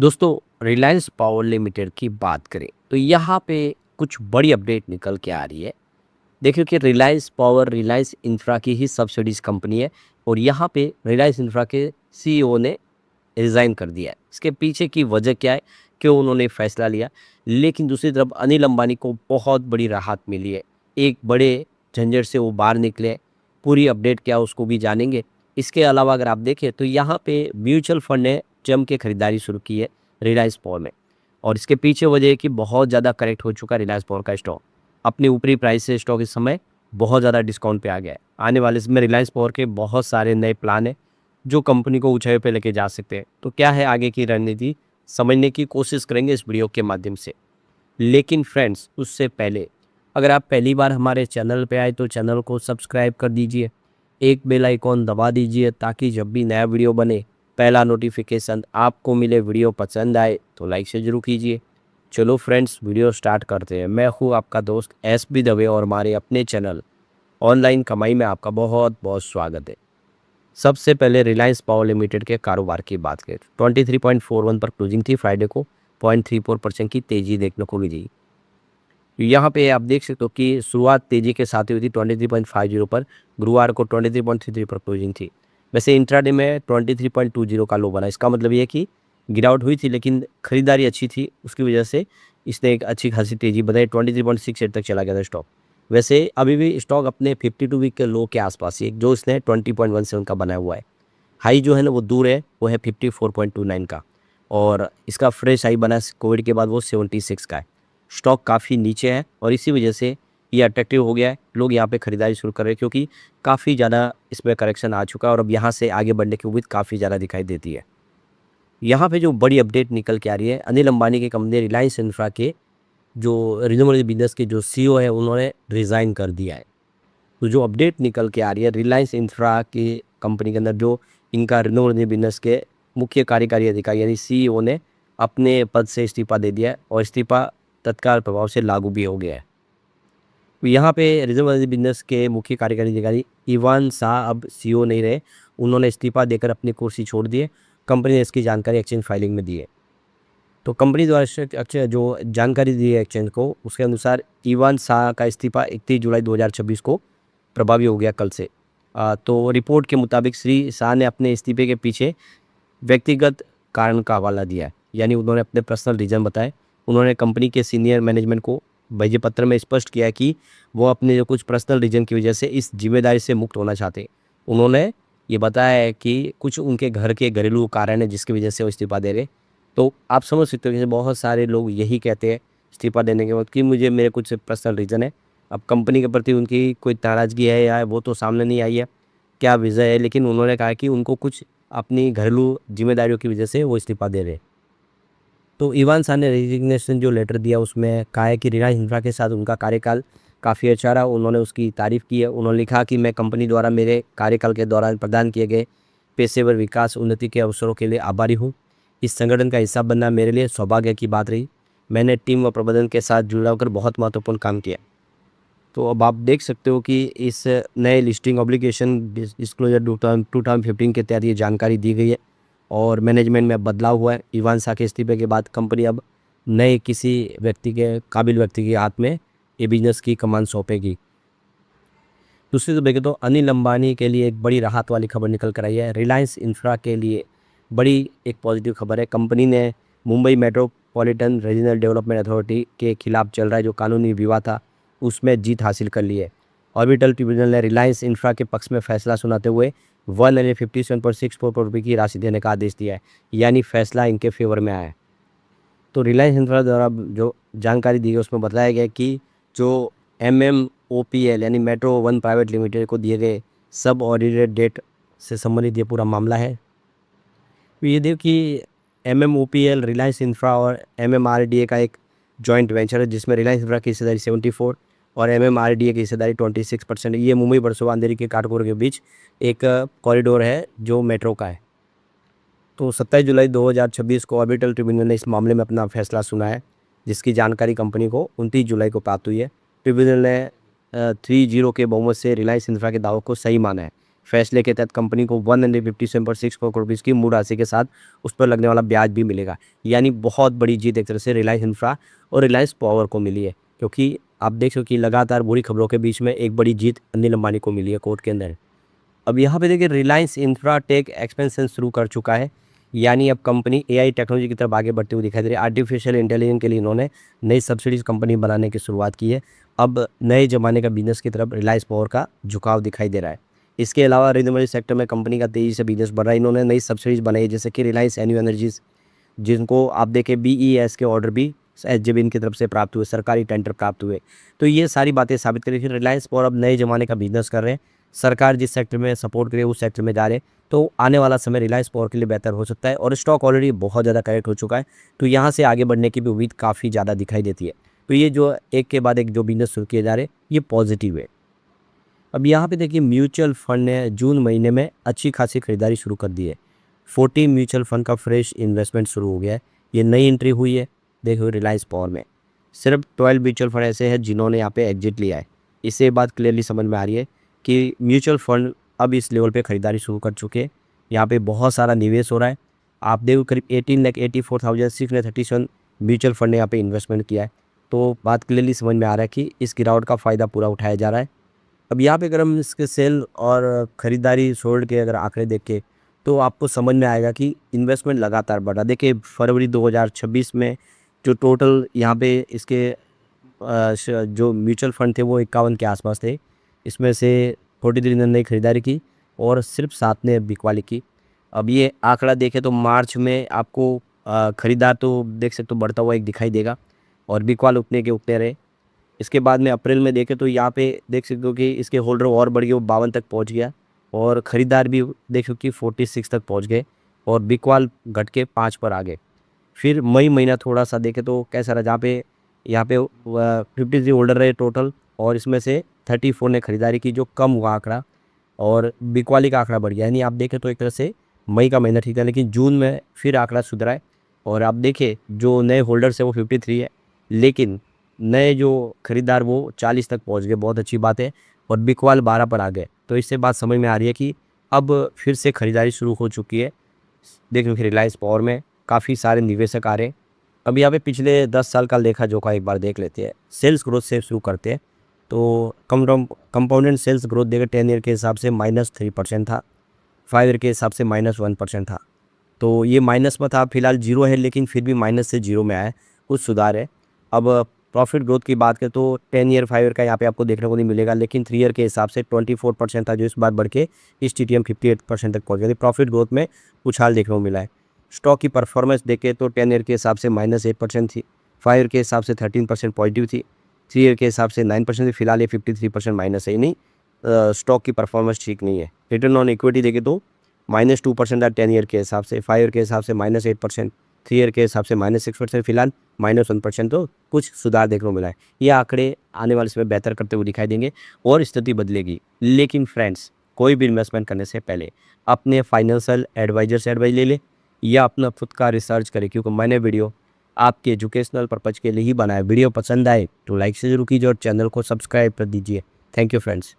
दोस्तों, Reliance power limited की बात करें तो यहाँ पे कुछ बड़ी अपडेट निकल के आ रही है। देखिए कि रिलायंस पावर रिलायंस इंफ्रा की ही सब्सिडीज कंपनी है और यहाँ पे रिलायंस इंफ्रा के सीईओ ने रिज़ाइन कर दिया है। इसके पीछे की वजह क्या है, क्यों उन्होंने फैसला लिया? लेकिन दूसरी तरफ अनिल अंबानी को बहुत बड़ी राहत मिली है। एक बड़े झंझट से वो बाहर निकले। पूरी अपडेट क्या है उसको भी जानेंगे। इसके अलावा अगर आप देखें तो यहाँ पे म्यूचुअल फंड ने जम के खरीदारी शुरू की है रिलायंस पावर में और इसके पीछे वजह है कि बहुत ज़्यादा करेक्ट हो चुका है रिलायंस पावर का स्टॉक। अपनी ऊपरी प्राइस से स्टॉक इस समय बहुत ज़्यादा डिस्काउंट पे आ गया है। आने वाले समय रिलायंस पावर के बहुत सारे नए प्लान हैं जो कंपनी को ऊंचाई पे लेके जा सकते हैं। तो क्या है आगे की रणनीति, समझने की कोशिश करेंगे इस वीडियो के माध्यम से। लेकिन फ्रेंड्स, उससे पहले अगर आप पहली बार हमारे चैनल पे आए तो चैनल को सब्सक्राइब कर दीजिए, एक बेल आइकॉन दबा दीजिए ताकि जब भी नया वीडियो बने पहला नोटिफिकेशन आपको मिले। वीडियो पसंद आए तो लाइक से जरूर कीजिए। चलो फ्रेंड्स, वीडियो स्टार्ट करते हैं। मैं हूँ आपका दोस्त एस बी दवे और हमारे अपने चैनल ऑनलाइन कमाई में आपका बहुत बहुत स्वागत है। सबसे पहले रिलायंस पावर लिमिटेड के कारोबार की बात करें, 23.41 पर क्लोजिंग थी। फ्राइडे को 0.34% की तेजी देखने को मिली। यहाँ पे आप देख सकते हो कि शुरुआत तेजी के साथ ही हुई थी 23.50 पर। गुरुवार को 23.33 पर क्लोजिंग थी। वैसे इंट्राडे में 23.20 का लो बना। इसका मतलब ये है कि गिरावट हुई थी लेकिन खरीदारी अच्छी थी, उसकी वजह से इसने एक अच्छी खासी तेजी बनाई। 23.68 तक चला गया था स्टॉक। वैसे अभी भी स्टॉक अपने 52 वीक के लो के आसपास ही, जो इसने 20.17 का बनाया हुआ है। हाई जो है ना वो दूर है, वो है 54.29 का और इसका फ्रेश हाई बना कोविड के बाद वो 76 का है। स्टॉक काफ़ी नीचे है और इसी वजह से ये अट्रैक्टिव हो गया है। लोग यहाँ पे खरीदारी शुरू कर रहे हैं क्योंकि काफ़ी ज़्यादा इसमें करेक्शन आ चुका है और अब यहाँ से आगे बढ़ने की उम्मीद काफ़ी ज़्यादा दिखाई देती है। यहाँ पे जो बड़ी अपडेट निकल के आ रही है, अनिल अंबानी की कंपनी रिलायंस इंफ्रा के जो रिन्यूएबल बिजनेस के जो सीईओ है उन्होंने रिज़ाइन कर दिया है। तो जो अपडेट निकल के आ रही है, रिलायंस इंफ्रा की कंपनी के अंदर जो इनका रिन्यूएबल बिजनेस के मुख्य कार्यकारी अधिकारी यानी सीईओ ने अपने पद से इस्तीफा दे दिया है और इस्तीफा तत्काल प्रभाव से लागू भी हो गया है। तो यहाँ पे रिन्यूएबल बिजनेस के मुख्य कार्यकारी अधिकारी इवान शाह अब सीईओ नहीं रहे। उन्होंने इस्तीफा देकर अपनी कुर्सी छोड़ दी है। कंपनी ने इसकी जानकारी एक्सचेंज फाइलिंग में दी है। तो कंपनी द्वारा जो जानकारी दी है एक्सचेंज को, उसके अनुसार इवान शाह का इस्तीफा 31 जुलाई 2026 को प्रभावी हो गया, कल से। तो रिपोर्ट के मुताबिक श्री शाह ने अपने इस्तीफे के पीछे व्यक्तिगत कारण का हवाला दिया है, यानी उन्होंने अपने पर्सनल रीज़न बताए। उन्होंने कंपनी के सीनियर मैनेजमेंट को भेजे पत्र में स्पष्ट किया कि वो अपने जो कुछ पर्सनल रीज़न की वजह से इस जिम्मेदारी से मुक्त होना चाहते हैं। उन्होंने ये बताया है कि कुछ उनके घर के घरेलू कारण है जिसकी वजह से वो इस्तीफा दे रहे। तो आप समझ सकते हो कि बहुत सारे लोग यही कहते हैं इस्तीफा देने के बाद कि मुझे मेरे कुछ पर्सनल रीज़न है। अब कंपनी के प्रति उनकी कोई नाराज़गी है या वो तो सामने नहीं आई है, क्या वजह है, लेकिन उन्होंने कहा कि उनको कुछ अपनी घरेलू जिम्मेदारियों की वजह से वो इस्तीफा दे रहे हैं। तो इवान शाह ने रेजिग्नेशन जो लेटर दिया उसमें कहा है कि रिलायंस इंफ्रा के साथ उनका कार्यकाल काफ़ी अच्छा रहा। उन्होंने उसकी तारीफ़ की है। उन्होंने लिखा कि मैं कंपनी द्वारा मेरे कार्यकाल के दौरान प्रदान किए गए पेशेवर विकास उन्नति के अवसरों के लिए आभारी हूँ। इस संगठन का हिस्सा बनना मेरे लिए सौभाग्य की बात रही। मैंने टीम व प्रबंधन के साथ जुड़ा होकर बहुत महत्वपूर्ण काम किया। तो अब आप देख सकते हो कि इस नए लिस्टिंग ऑब्लिगेशन डिस्क्लोजर 2015 के तहत ये जानकारी दी गई है और मैनेजमेंट में बदलाव हुआ है। इवान शाह के इस्तीफे के बाद कंपनी अब नए किसी व्यक्ति के काबिल व्यक्ति के हाथ में ये बिजनेस की कमान सौंपेगी। दूसरी तरफ देखें तो अनिल अंबानी के लिए एक बड़ी राहत वाली खबर निकल कर आई है। रिलायंस इंफ्रा के लिए बड़ी एक पॉजिटिव खबर है। कंपनी ने Mumbai metropolitan regional development authority के खिलाफ चल रहा जो कानूनी विवाद था उसमें जीत हासिल कर ली है। ऑर्बिटल ट्रिब्यूनल ने रिलायंस इंफ्रा के पक्ष में फैसला सुनाते हुए 157.64 करोड़ रुपये की राशि देने का आदेश दिया है, यानी फैसला इनके फेवर में आया है। तो रिलायंस इंफ्रा द्वारा जो जानकारी दी गई उसमें बताया गया कि जो MMOPL यानी मेट्रो वन प्राइवेट लिमिटेड को दिए गए सब ऑडिटेड डेट से संबंधित ये पूरा मामला है। तो ये देखो कि MMOPL रिलायंस इंफ्रा और MMRDA का एक जॉइंट वेंचर है जिसमें रिलायंस इंफ्रा की हिस्सेदारी 74 और MMRDA की हिस्सेदारी 26% है। ये मुंबई बरसोवा अंधेरी के काटगोर के बीच एक कॉरिडोर है जो मेट्रो का है। तो 27 जुलाई 2026 को ऑर्बिटल ट्रिब्यूनल ने इस मामले में अपना फैसला सुना है, जिसकी जानकारी कंपनी को 29 जुलाई को प्राप्त हुई है। ट्रिब्यूनल ने 3-0 के बहुमत से रिलायंस इंफ्रा के दावों को सही माना है। फैसले के तहत कंपनी को 157.6 करोड़ रुपीज़ की मूल राशि के साथ उस पर लगने वाला ब्याज भी मिलेगा। यानी बहुत बड़ी जीत एक तरह से रिलायंस इंफ्रा और रिलायंस पावर को मिली है, क्योंकि आप देख सको कि लगातार बुरी खबरों के बीच में एक बड़ी जीत अनिल अंबानी को मिली है कोर्ट के अंदर। अब यहाँ पे देखिए रिलायंस इंफ्राटेक एक्सपेंशन शुरू कर चुका है, यानी अब कंपनी एआई टेक्नोलॉजी की तरफ आगे बढ़ती हुई दिखाई दे रही है। आर्टिफिशियल इंटेलिजेंस के लिए इन्होंने नई सब्सिडीज कंपनी बनाने की शुरुआत की है। अब नए ज़माने का बिजनेस की तरफ रिलायंस पावर का झुकाव दिखाई दे रहा है। इसके अलावा रिन्यूएबल सेक्टर में कंपनी का तेज़ी से बिजनेस बढ़ रहा है। इन्होंने नई सब्सिडीज बनाई है, जैसे कि रिलायंस एन्यू एनर्जीज, जिनको आप देखें बीईएस के ऑर्डर भी एसजेवीएन की तरफ से प्राप्त हुए, सरकारी टेंडर प्राप्त हुए। तो ये सारी बातें साबित करें कि रिलायंस पावर अब नए ज़माने का बिजनेस कर रहे हैं। सरकार जिस सेक्टर में सपोर्ट करे उस सेक्टर में जा रहे हैं, तो आने वाला समय रिलायंस पावर के लिए बेहतर हो सकता है। और स्टॉक ऑलरेडी बहुत ज़्यादा करेक्ट हो चुका है, तो यहाँ से आगे बढ़ने की भी उम्मीद काफ़ी ज़्यादा दिखाई देती है। तो ये जो एक के बाद एक जो बिजनेस शुरू किए जा रहे हैं, ये पॉजिटिव है। अब यहाँ पे देखिए म्यूचुअल फंड ने जून महीने में अच्छी खासी खरीदारी शुरू कर दी है। 40 म्यूचुअल फंड का फ्रेश इन्वेस्टमेंट शुरू हो गया है। ये नई एंट्री हुई है देखो रिलायंस पावर में। सिर्फ 12 म्यूचुअल फंड ऐसे हैं जिन्होंने यहाँ पे एग्जिट लिया है। इससे ये बात क्लियरली समझ में आ रही है कि म्यूचुअल फंड अब इस लेवल पे खरीदारी शुरू कर चुके हैं। यहाँ पे बहुत सारा निवेश हो रहा है। आप देखो करीब 18,84,637 म्यूचुअल फंड ने यहाँ पे इन्वेस्टमेंट किया है। तो बात क्लियरली समझ में आ रहा है कि इस गिरावट का फ़ायदा पूरा उठाया जा रहा है। अब यहाँ पे अगर हम इसके सेल और ख़रीदारी सोल्ड के अगर आंकड़े देखें, तो आपको समझ में आएगा कि इन्वेस्टमेंट लगातार बढ़ा। देखिए फरवरी 2026 में जो टोटल यहाँ पे इसके जो म्यूचुअल फंड थे वो 51 के आसपास थे। इसमें से 43 ने नई खरीदारी की और सिर्फ 7 ने बिकवाली की। अब ये आंकड़ा देखें तो मार्च में आपको खरीदार तो देख सकते हो बढ़ता हुआ एक दिखाई देगा और बिकवाल उतने के उतने रहे। इसके बाद में अप्रैल में देखें तो यहाँ पे देख सकते हो कि इसके होल्डर और बढ़ गए, वो 52 तक पहुँच गया और ख़रीदार भी देख सकते कि 46 तक पहुँच गए और बिकवाल घट के 5 पर आ गए। फिर मई महीना थोड़ा सा देखें तो कैसा रहा, जहाँ पे यहाँ पे 53 होल्डर रहे टोटल और इसमें से 34 ने खरीदारी की, जो कम हुआ आंकड़ा और बिकवाली का आंकड़ा बढ़ गया। यानी आप देखें तो एक तरह से मई का महीना ठीक था, लेकिन जून में फिर आंकड़ा सुधरा है और आप देखें जो नए होल्डर्स है वो 53 है, लेकिन नए जो खरीदार वो 40 तक पहुंच गए। बहुत अच्छी बात है और बिकवाल 12 पर आ गए। तो इससे बात समझ में आ रही है कि अब फिर से खरीदारी शुरू हो चुकी है। देखो कि रिलायंस पावर में काफ़ी सारे निवेशक आ रहे हैं। अब यहाँ पे पिछले 10 साल का लेखा जोखा एक बार देख लेते हैं। सेल्स ग्रोथ से शुरू करते हैं तो कंपाउंडेड सेल्स ग्रोथ देखकर 10 ईयर के हिसाब से -3% था, 5 ईयर के हिसाब से -1% था। तो ये माइनस में था, फिलहाल जीरो है, लेकिन फिर भी माइनस से जीरो में आया है, कुछ सुधार है। अब प्रॉफिट ग्रोथ की बात करें तो 10 ईयर 5 ईयर का यहाँ पे आपको देखने को नहीं मिलेगा, लेकिन 3 ईयर के हिसाब से 24% था, जो इस बार बढ़ के इस TTM 58% तक पहुँच गया। प्रॉफिट ग्रोथ में उछाल देखने को मिला है। स्टॉक की परफॉर्मेंस देखें तो 10 ईयर के हिसाब से -8% थी, 5 ईयर के हिसाब से 13% पॉजिटिव थी, 3 ईयर के हिसाब से 9% थी। फिलहाल ये 53% माइनस है। नहीं स्टॉक की परफॉर्मेंस ठीक नहीं है। रिटर्न ऑन इक्विटी देखें तो -2% था 10 ईयर के हिसाब से, 5 ईयर के हिसाब से -8%, 3 ईयर के हिसाब से -6%, फिलहाल -1%। तो कुछ सुधार देखने को मिला है। ये आंकड़े आने वाले समय बेहतर करते हुए दिखाई देंगे और स्थिति बदलेगी। लेकिन फ्रेंड्स, कोई भी इन्वेस्टमेंट करने से पहले अपने फाइनेंशियल एडवाइजर से एडवाइस ले ले या अपना खुद का रिसर्च करें, क्योंकि मैंने वीडियो आपके एजुकेशनल पर्पज़ के लिए ही बनाया। वीडियो पसंद आए तो लाइक से जरूर कीजिए और चैनल को सब्सक्राइब कर दीजिए। Thank you friends.